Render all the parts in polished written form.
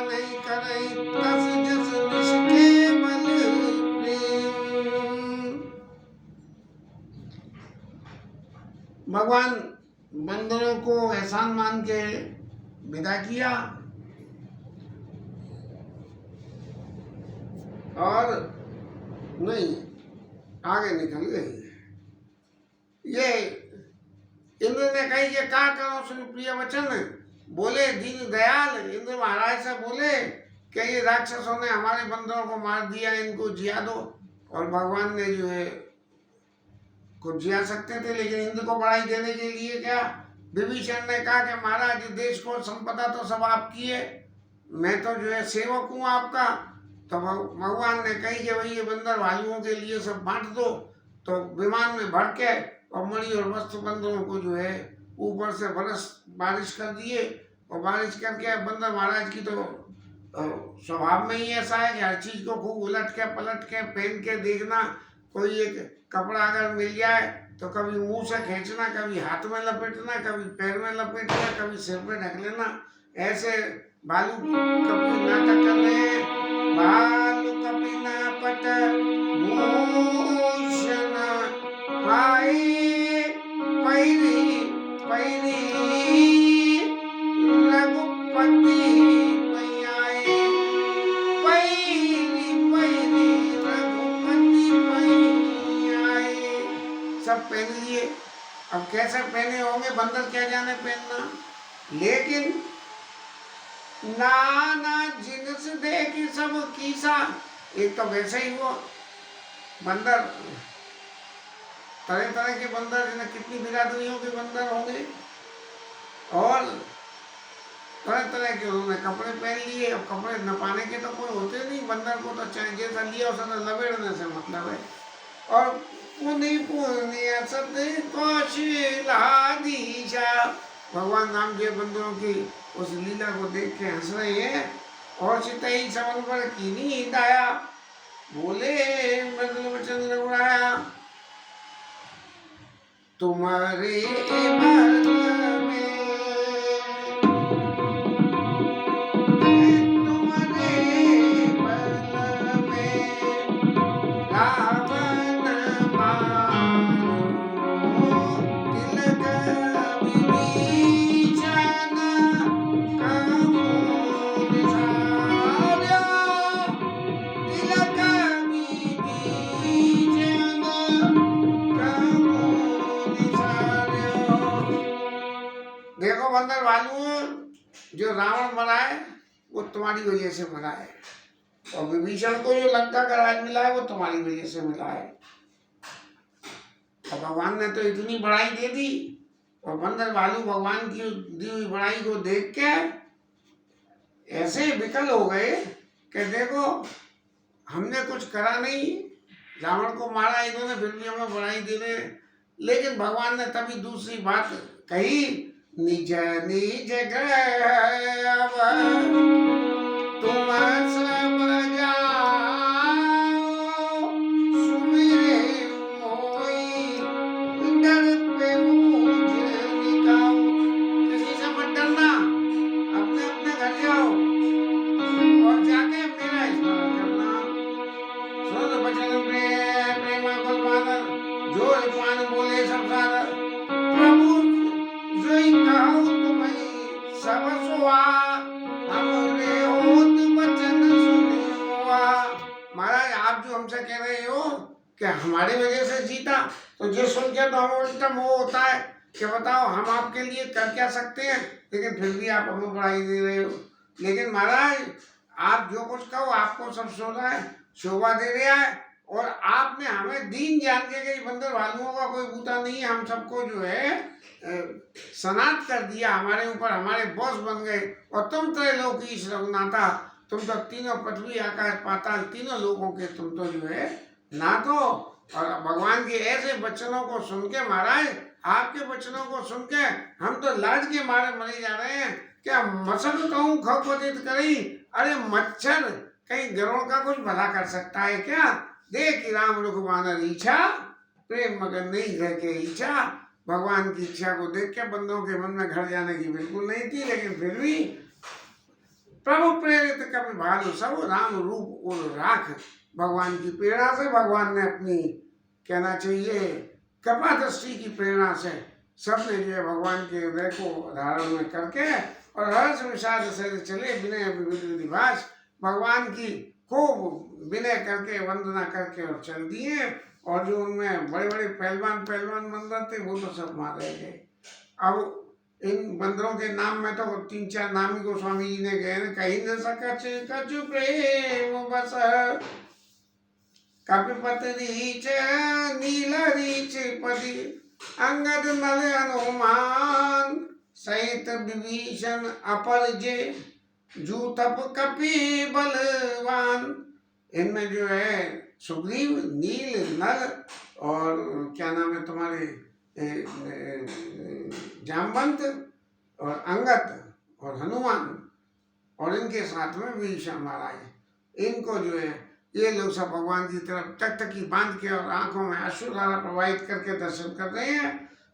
नहीं करई तस जस निष्केवल प्रेम। भगवान बंदरों को एहसान मान के विदा किया और नहीं आगे निकल गई। ये इंद्र ने कही कि क्या करो सुन प्रिय वचन। बोले दीन दयाल इंद्र महाराज से बोले कि ये राक्षसों ने हमारे बंदरों को मार दिया, इनको जिया दो। और भगवान ने जो है को जिया सकते थे, लेकिन इंद्र को बढ़ाई देने के लिए क्या विभीषण ने कहा कि महाराज देश को संपदा तो सब आपकी है, मैं तो जो है सेवक हूँ आपका। तो भगवान ने कही कि भाई ये बंदर भालुओं के लिए सब बांट दो। तो विमान में भर के और मणि और वस्त्र बंदरों को जो है ऊपर से बारिश कर दिए। और बारिश करके बंदर महाराज की तो स्वभाव में ही ऐसा है कि हर चीज को खूब उलट के पलट के पहन के देखना। कोई एक कपड़ा अगर मिल जाए तो कभी मुंह से खींचना, कभी हाथ में लपेटना, कभी पैर में लपेटना, कभी सिर पे ढक लेना। ऐसे भालू कभी नाटक कर रहे हैं। भालू कभी ना पट भूषण पाई पैरी पैरी रघुपति पैयाए पैरी पैरी रघुपति पैयाए। सब पहन लिए। अब कैसे पहने होंगे बंदर क्या जाने पहनना, लेकिन नाना जिनस देखी सब कीसा। एक तो वैसे ही वो बंदर, तरह तरह के बंदर, जिन्हें कितनी बिरादरियों के बंदर होंगे, और तरह तरह के उन्होंने कपड़े पहन लिए। और कपड़े न पाने के तो कोई होते नहीं, बंदर को तो चाहे जैसा लिया उसने लपेटने से मतलब है। और पुनि पुण्य सत कौशिलाधीशा, भगवान राम के बंदरों की उस लीला को देख के हंस रहे हैं। और चितई समन पर कीनी दाया, बोले मृदुल वचन रघुराया। तुम्हारे बल में तुम्हारे बल में रावण मारो, तिलक विभीषण कमूल सारा, तिलक विभीषण कमूल सारा। देखो बंदर भालू, जो रावण मरा है वो तुम्हारी वजह से मरा है, और विभीषण को जो लंका का राज मिला है वो तुम्हारी वजह से मिला है। और भगवान ने तो इतनी बड़ाई दे दी। और बंदर भालू भगवान की दी हुई बड़ाई को देख के ऐसे विकल हो गए कि देखो हमने कुछ करा नहीं, रावण को मारा इन्होंने, फिर भी हमें बड़ाई दे रहे। लेकिन भगवान ने तभी दूसरी बात कही, निज निज ग्रह तुम सब जाओ, सुमिरे मोई डर पे मुझे निकाओ। किसी से मत डरना, अपने अपने घर जाओ और जाके मेरा स्मरण करना। सुन बचन प्रेमा कुलमादर, जो पान बोले सब सादर, प्रभु जोई कहो तुम्हें सब सुहा, हमरे होत वचन सुने हुआ। महाराज आप जो हमसे कह रहे हो कि हमारी वजह से जीता, तो जो सुन के तो हमें उल्टा मोह होता है कि बताओ हम आपके लिए कर क्या सकते हैं, लेकिन फिर भी आप हमें बढ़ाई दे रहे हो। लेकिन महाराज आप जो कुछ कहो आपको सब शोभा है, शोभा दे रहा है। और आपने हमें दीन जान के बंदर भालुओं का कोई बूता नहीं है, हम सबको जो है सनात कर दिया, हमारे ऊपर हमारे बॉस बन गए। और तुम त्रैलोकीश रघुनाथा, तुम तो तीनों पृथ्वी आकाश पाताल तीनों लोगों के तुम तो जो है नाथ हो। और भगवान के ऐसे वचनों को सुन के महाराज, आपके वचनों को सुन के हम तो लाज के मारे मरे जा रहे हैं। क्या मसल कहूँ खपतित करी, अरे मच्छर कहीं गरुड़ का कुछ भला कर सकता है क्या। देख राम रुखबानर इच्छा, प्रेम मगन नहीं घर के इच्छा। भगवान की इच्छा को देख के बंदों के मन में घर जाने की बिल्कुल नहीं थी, लेकिन फिर भी प्रभु प्रेरित कपि भालु सब राम रूप और राख। भगवान की प्रेरणा से, भगवान ने अपनी कहना चाहिए कृपा दृष्टि की प्रेरणा से सबने जो है भगवान के हृदय को धारण में करके और हर्ष विषाद से चले विनय विधिभाष भगवान की खूब विनय करके वंदना करके और चल दिए। और जो उनमें बड़े बड़े पहलवान पहलवान बंदर थे वो तो सब मारे गए। अब इन बंदरों के नाम में तो 3-4 नाम ही गोस्वामी जी ने गए न, कहीं न सकच कछु प्रेम बस कपिपत रीच नील रीच पति अंगद नल हनुमान सहित विभीषण अपर जे जूतप कपि बलवान। इनमें जो है सुग्रीव, नील, नल और क्या नाम है तुम्हारे जामवंत और अंगद और हनुमान और इनके साथ में विभीषण महाराज, इनको जो है ये लोग सब भगवान की तरफ टकटकी बांध के और आंखों में अश्रुधारा प्रवाहित करके दर्शन कर रहे हैं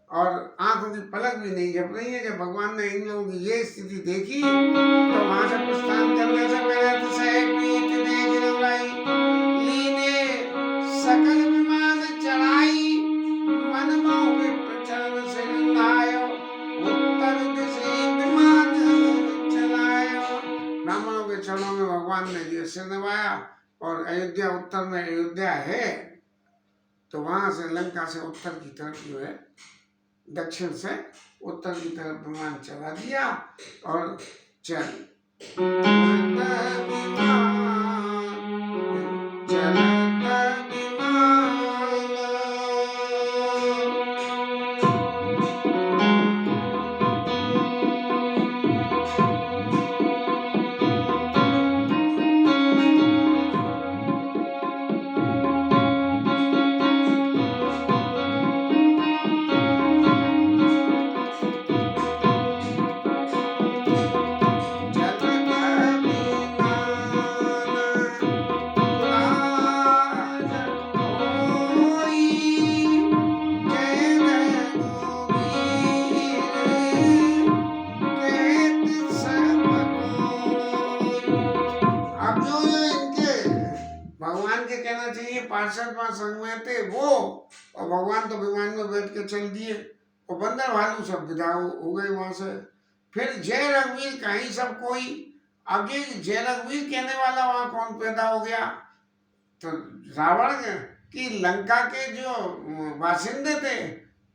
और आंखों की पलक भी नहीं झप रही है। जब भगवान ने इन लोगों की ये स्थिति देखी तो वहां से प्रस्थान करने से पहले तो लीने सकल विमान चढ़ाई मन मोह विप्रचरण से नायो उत्तर दिशा विमान चलायो। ब्राह्मणों के चरणों में भगवान ने जो सिर नवाया और अयोध्या उत्तर में अयोध्या है तो वहां से लंका से उत्तर की तरफ जो है दक्षिण से उत्तर की तरफ विमान चला दिया और चल पार्षद वहां संग में थे वो और भगवान तो विमान में बैठ के चल दिए और बंदर भालू सब विदा हो गए वहां से। फिर जय रघुवीर कहीं सब कोई, आगे जय रघुवीर कहने वाला वहां कौन पैदा हो गया? तो रावण की लंका के जो बासिंदे थे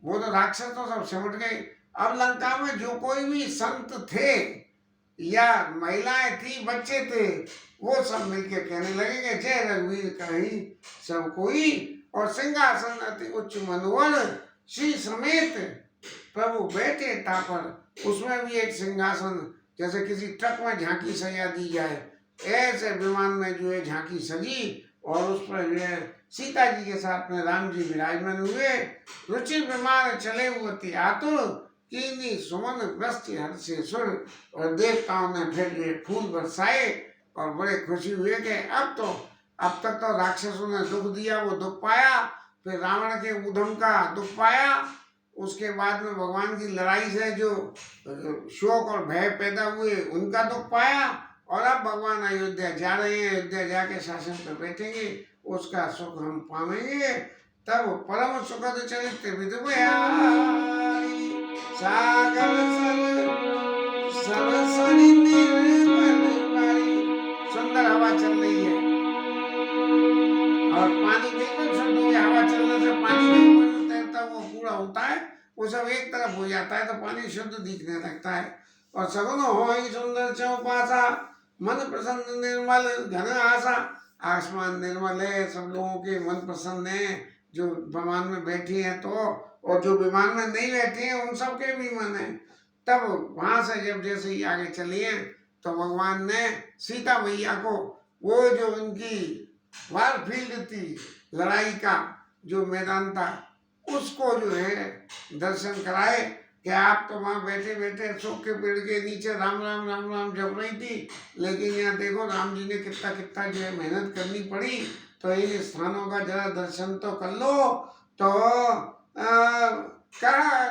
वो तो राक्षस तो सब सिमट गए। अब लंका में जो कोई भी संत थे या महिलाएं थी, बच्चे थे, वो सब मिलके कहने लगे कि जय रघुवीर कहीं सब कोई और सिंहासन अति उच्च मनोहर श्री समेत प्रभु बैठे तापर। उसमें भी एक सिंहासन जैसे किसी ट्रक में झांकी सजा दी जाए ऐसे विमान में जो है झांकी सजी और उस पर जो है सीता जी के साथ में राम जी विराजमान हुए। रुचिर विमान चले हुए आतुर कीनी सुमन वृष्टि हर्षे सुर। और देवताओं ने फिर ये फूल बरसाए और बड़े खुशी हुए कि अब तक तो राक्षसों ने दुख दिया, वो दुख पाया, फिर रावण के उधम का दुख पाया, उसके बाद में भगवान की लड़ाई से जो शोक और भय पैदा हुए उनका दुख पाया और अब भगवान अयोध्या जा रहे हैं, अयोध्या जाके शासन पर बैठेंगे, उसका सुख हम पाएंगे। तब परम सुखद चरित्र विधि सागर सरसरी सुंदर हवा चल रही है और पानी बिल्कुल शुद्ध हो गया। हवा चलने से पानी के ऊपर जो तैरता वो कूड़ा होता है वो सब एक तरफ हो जाता है तो पानी शुद्ध दिखने लगता है। और सगुन हो सुंदर चौपासा मन प्रसन्न निर्मल घन आशा। आसमान निर्मल है, सब लोगों के मन प्रसन्न है जो विमान में बैठी हैं तो, और जो विमान में नहीं बैठे हैं उन सब के भी मन है। तब वहां से जब जैसे ही आगे चलिए तो भगवान ने सीता मैया को वो जो उनकी वार फील्ड थी, लड़ाई का जो मैदान था, उसको जो है दर्शन कराए कि आप तो वहाँ बैठे बैठे सूख के पेड़ के नीचे राम राम राम राम जप रही थी, लेकिन यहाँ देखो राम जी ने कितना कितना जो है मेहनत करनी पड़ी, तो इन स्थानों का जरा दर्शन तो कर लो। तो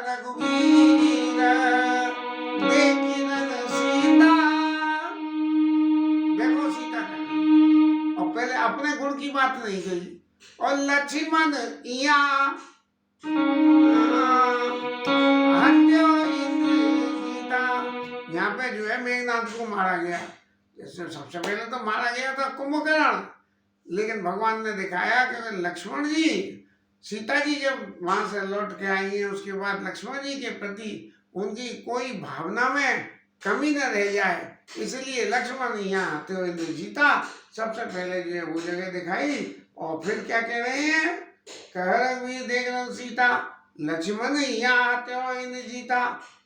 रघुवीर देखी सीता बात नहीं कही। और लक्ष्मण यहाँ हत्या इंद्र जीता, यहाँ पे जो है मेघनाथ को मारा गया। जैसे सबसे पहले तो मारा गया था कुंभकर्ण, लेकिन भगवान ने दिखाया कि लक्ष्मण जी, सीता जी जब वहां से लौट के आई है, उसके बाद लक्ष्मण जी के प्रति उनकी कोई भावना में कमी न रह जाए, इसलिए लक्ष्मण यहाँ आते हुए जीता। सबसे पहले जो है वो जगह दिखाई। और फिर क्या कह रहे हैं, कह रहे देख रहे सीता, लक्ष्मण यहाँ आते हुए जीता।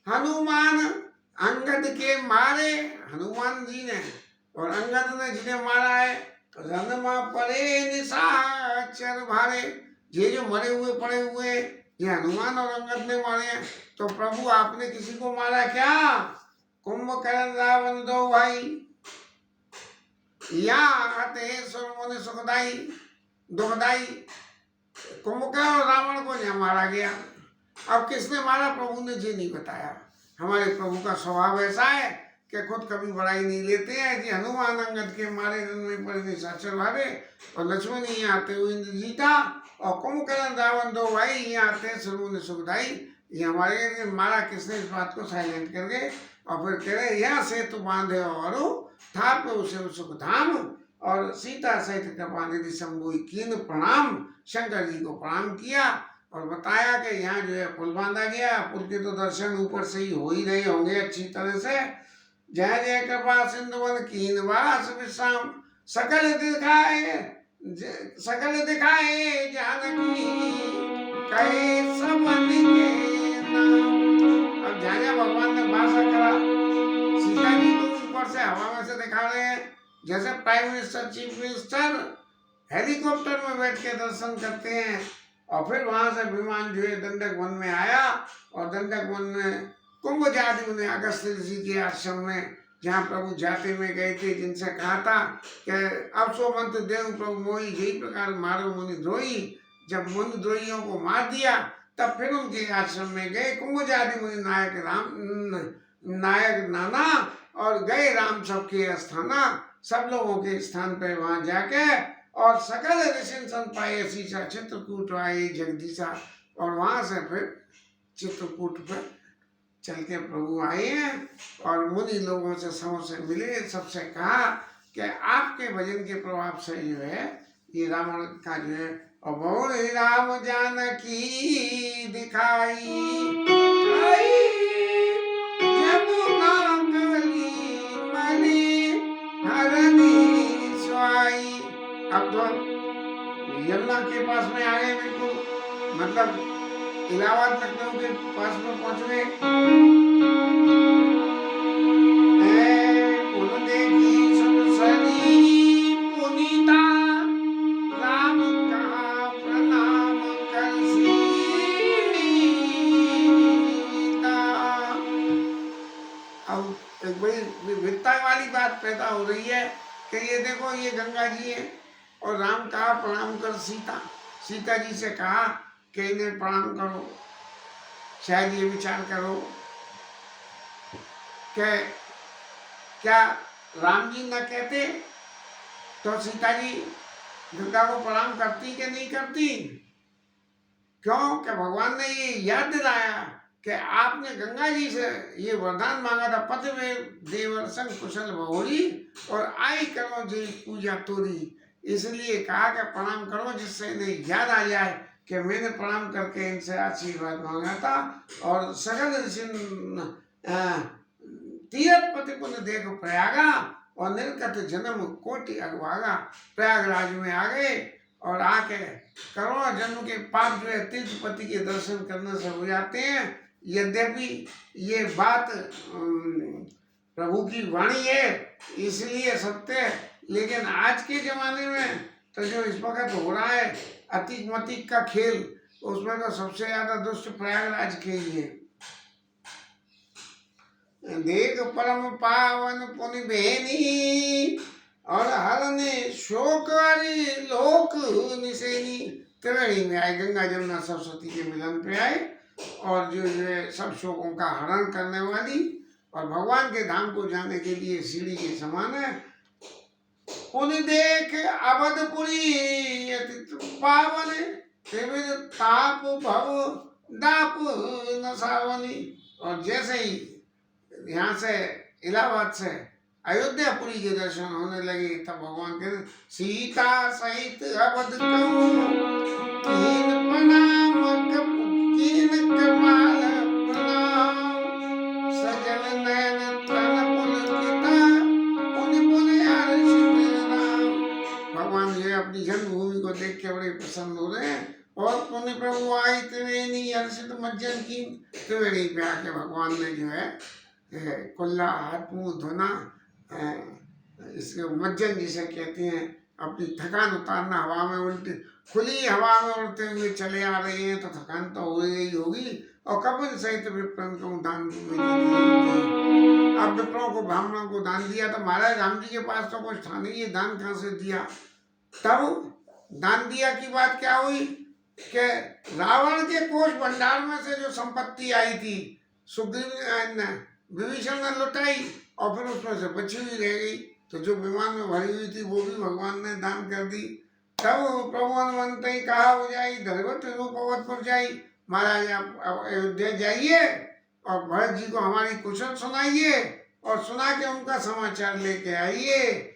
हनुमान अंगद के मारे, हनुमान जी ने और अंगद ने जिन्हें मारा है, रणमा पड़े निशाचर भारे, ये जो मरे हुए पड़े हुए ये हनुमान और अंगद ने मारे हैं। तो प्रभु आपने किसी को मारा क्या? कुंभकर्ण रावण दो भाई, यहाँ आते सुरमुनि सुखदाई दुखदाई। कुंभकर्ण और रावण को नहीं मारा गया। अब किसने मारा, प्रभु ने जी नहीं बताया। हमारे प्रभु का स्वभाव ऐसा है कि खुद कभी बड़ाई नहीं लेते हैं कि हनुमान अंगद के मारे में पड़े निशाचर भारे, और लक्ष्मण यहाँ आते हुए इंद्र जीता, और कुंभकर्ण रावण दो भाई यहाँ आते हैं सुरमुनि सुखदाई। ये हमारे मारा किसने, इस बात को साइलेंट कर गए। और फिर कह रहे यहाँ से तो बांधे और था पे उसे सुख धाम, और सीता सहित कृपानिधि शंभु कीन प्रणाम, शंकर जी को प्रणाम किया और बताया कि यहाँ जो है पुल बांधा गया। पुल के तो दर्शन ऊपर से ही हो ही रहे होंगे अच्छी तरह से। जय जय कृपा सिंधुवन कीन वास विश्राम, सकल दिखाए जानकी, कहे सबन के नाम। अब जहाँ भगवान ने भाषा करा, सीता जी को ऊपर से हवा में से दिखा रहे हैं, जैसे prime minister chief minister helicopter में बैठ के दर्शन करते हैं। और फिर वहां से विमान जो है दंडक वन में आया, और दंडक वन में कुंभ जाति ने अगस्त ऋषि के आश्रम में, जहाँ प्रभु जाते में गए थे, जिनसे कहा था कि अब सो मंत्र देव प्रभु मोही, यही प्रकार मारो मुनि द्रोही। जब मुनि द्रोहियों को मार दिया तब फिर उनके आश्रम में गए कुंभ जाति मुनि नायक नाना, और गए राम सबके स्थाना, सब लोगों के स्थान पे वहां जाके, और सकल ऋषि सन पाए शीशा चित्रकूट आए जगदीशा। और वहां से फिर चित्रकूट पर चल के प्रभु आए हैं, और मुनि लोगों से सबसे मिले, सबसे कहा कि आपके भजन के प्रभाव से जो है ये रावण का जो है, और बहु राम जानकी दिखाई, जमुना कली मणि हरनी स्वाई। अब तो यमुना के पास में आ गए, बिल्कुल मतलब इलाहाबाद लखनऊ के पास में पहुंच गए। पुन देखी सुरसरी पुनीता, राम कहा प्रणाम कर सीता। अब एक बड़ी विविधता वाली बात पैदा हो रही है कि ये देखो ये गंगा जी है, और राम कहा प्रणाम कर सीता। सीता जी से कहा कि इन्हें प्रणाम करो। शायद ये विचार करो कि क्या राम जी न कहते तो सीता जी गंगा को प्रणाम करती कि नहीं करती? क्यों कि भगवान ने ये याद दिलाया कि आपने गंगा जी से ये वरदान मांगा था, पति में देवर्षण कुशल बहुरी, और आई करो जी पूजा तोरी। इसलिए कहा कि प्रणाम करो, जिससे इन्हें याद आ जाए कि मैंने प्रणाम करके इनसे आशीर्वाद मांगा था। और सकल ऋषि तीरथ पति पुण्य देख प्रयागा, और निर्गत जन्म कोटि अगवागा। प्रयागराज में आ गए, और आके करोड़ों जन्म के पाप जो है तीर्थपति के दर्शन करने से हो जाते हैं। यद्यपि ये बात प्रभु की वाणी है इसलिए सत्य है, लेकिन आज के जमाने में तो जो इस वक्त हो रहा है अतीक मतीक का खेल, उसमें तो सबसे ज्यादा दुष्ट प्रयागराज के ही है। देख परम पावन पुनि बेनी, और हरने शोक लोक निसेनी। त्रिवेणी में आए, गंगा जमुना सरस्वती के मिलन पे आए, और जो है सब शोकों का हरण करने वाली, और भगवान के धाम को जाने के लिए सीढ़ी के समान है। पुनि देख अवधपुरी अति पावन, त्रिविध ताप भव दाप न सावनी। और जैसे ही यहाँ से इलाहाबाद से अयोध्यापुरी के दर्शन होने लगे तब भगवान कहते सीता सहित अवध कहूँ कीन प्रणाम कीन कमाल प्रणाम सजल नयन तन पुलकिता पुनि पुनि हर्षित राम। भगवान जो है अपनी जन्मभूमि को देख के बड़े प्रसन्न हो रहे हैं। और पुनि प्रभु आई त्रिवेणी हर्षित मज्जन की, त्रिवेणी पे आके भगवान ने जो है कुल्ला हाथ मुंह धोना, इसके मज्जन जिसे कहते हैं, अपनी थकान उतारना। हवा में उल्टी खुली हवा में उड़ते हुए चले आ रहे हैं तो थकान तो हो गई होगी। और कपिल सहित विप्रन को दान अब विप्रों को ब्राह्मणों को दान दिया तो महाराज राम जी के पास तो कुछ था नहीं, ये दान कहाँ से दिया। तब दान दिया की बात क्या हुई कि रावण के कोष भंडार में से जो संपत्ति आई थी सुग्रीव ने विभीषण ने लुटाई और फिर उसमें से बची हुई रह गई, तो जो विमान में भरी हुई थी वो भी भगवान ने दान कर दी। तब प्रभु हनुमंत ही कहा हो जाई धरवत रूपवत जाई, महाराज आप अयोध्या जाइए और भरत जी को हमारी कुशल सुनाइए और सुना के उनका समाचार लेके आइए।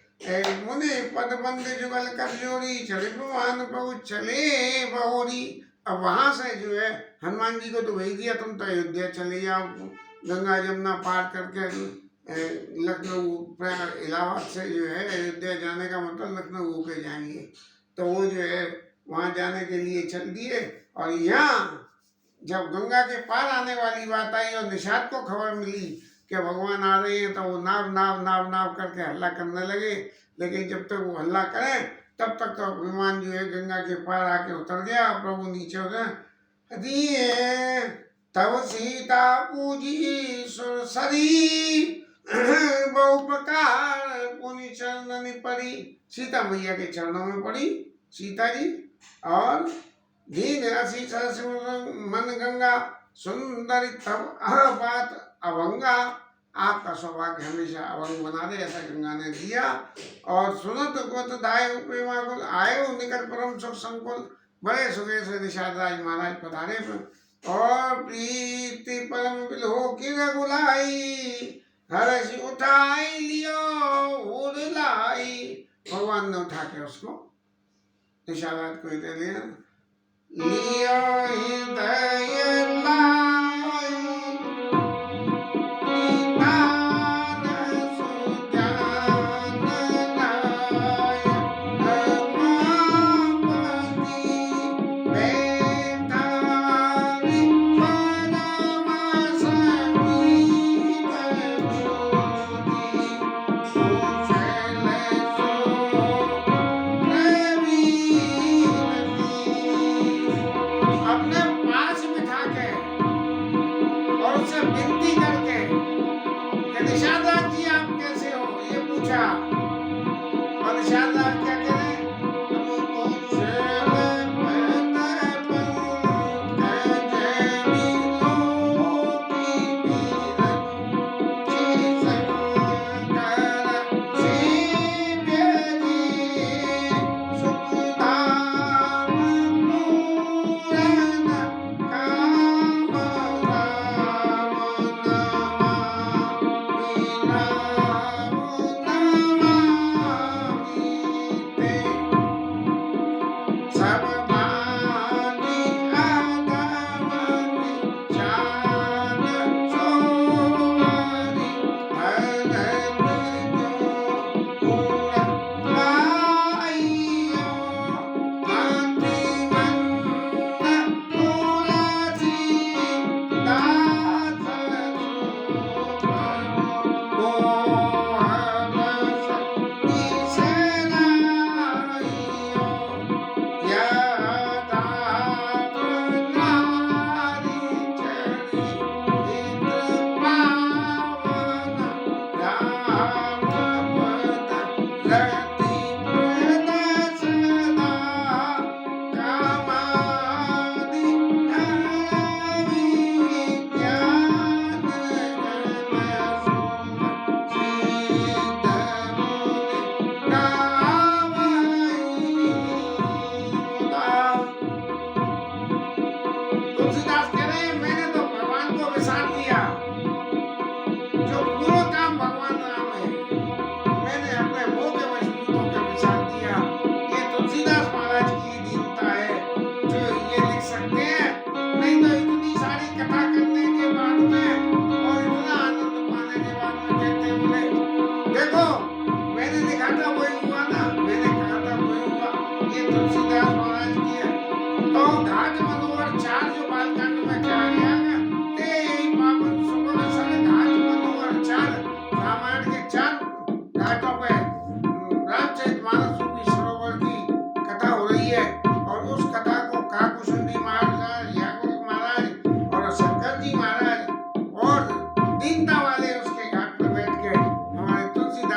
मुनि पद बंद जुगल कर जोड़ी चले भगवान प्रभु चले बहोरी। अब वहां से जो है हनुमान जी को तो भेज दिया तुम तो अयोध्या चले जाओ, गंगा जमुना पार करके लखनऊ इलाहाबाद से जो है अयोध्या जाने का मतलब लखनऊ होके जाएंगे। तो वो जो है वहाँ जाने के लिए चल दिए। और यहाँ जब गंगा के पार आने वाली बात आई और निषाद को खबर मिली कि भगवान आ रहे हैं तो वो नाव नाव नाव नाव करके हल्ला करने लगे। लेकिन जब तक वो हल्ला करें तब तक तो विमान जो है गंगा के पार आके उतर गया। प्रभु नीचे उतर दिए तब सीता पूजी सुरसरी बहु प्रकार पुनि चरणनि पड़ी। सीता मैया के चरणों में पड़ी सीता जी। और दीन रसी सरस मन गंगा सुंदरी तब बात अभंगा। आपका सौभाग्य हमेशा अभंग बना दे ऐसा गंगा ने दिया। और सुनत गोत दाय प्रेमा कुल आयो निकट परम सुख संकुल। बड़े सुखे से निषाद राज महाराज पधारे और प्रीति परम बिलहो की रघुलाई हर्ष उठाई लियो उड़ लाई। भगवान ने उठा के उसको निषाद राज को दे लिया। लियो हृदय लाई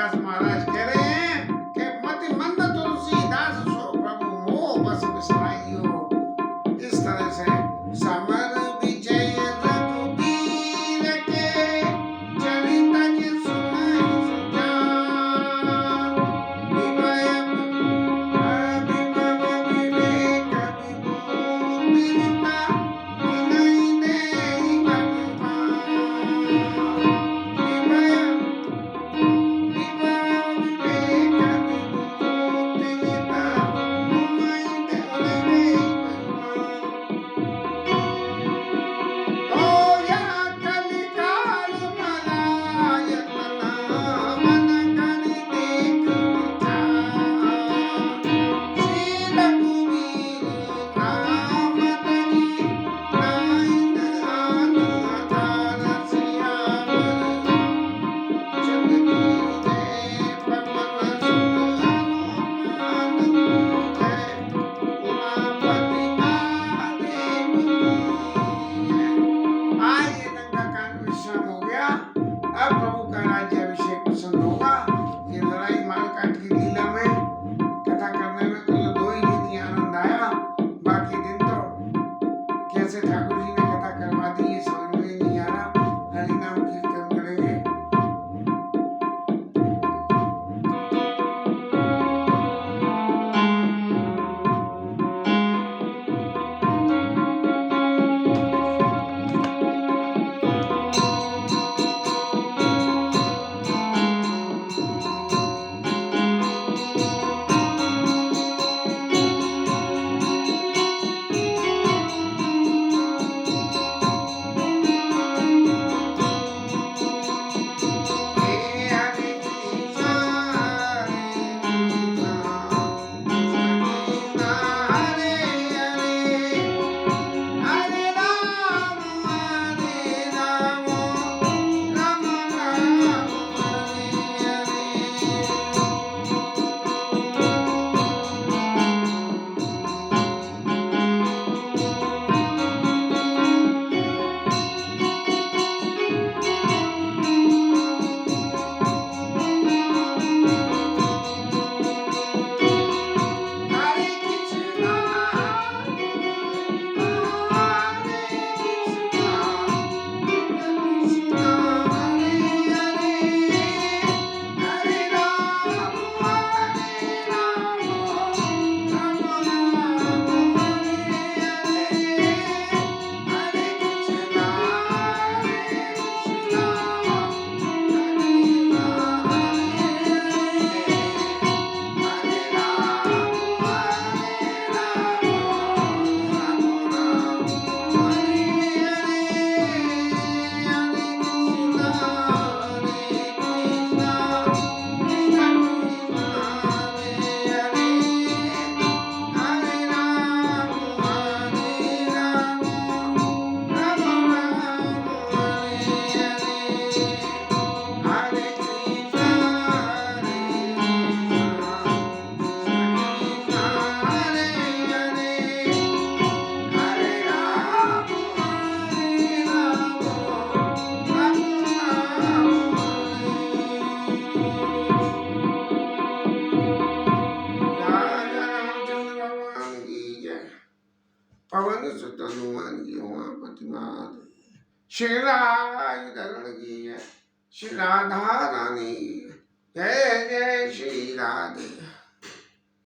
तुलसीदास महाराज कह रहे हैं कि मति मंद तुलसीदास सो प्रभु मोह बस बिसराइयो। इस तरह से समर विजय रघुबीर के चरित के सुनाई सुजा। विवय विभव विवेक विभूतिता विनय देहि भगवान। विवय अब प्रभु का राज्य अभिषेक प्रसन्न होगा। ये लड़ाई मारकाट की लीला में कथा करने में तो 2 ही दिन ही आनंद आया, बाकी दिन तो कैसे ठाकुर जी ने कथा करवा दी ये समझ में नहीं आ रहा। हरि नाम कीर्तन करेंगे। पवन सुत हनुमान की उमापति महादेव। श्री धरण की जय। श्री राधा रानी की जय। जय जय श्री राधे।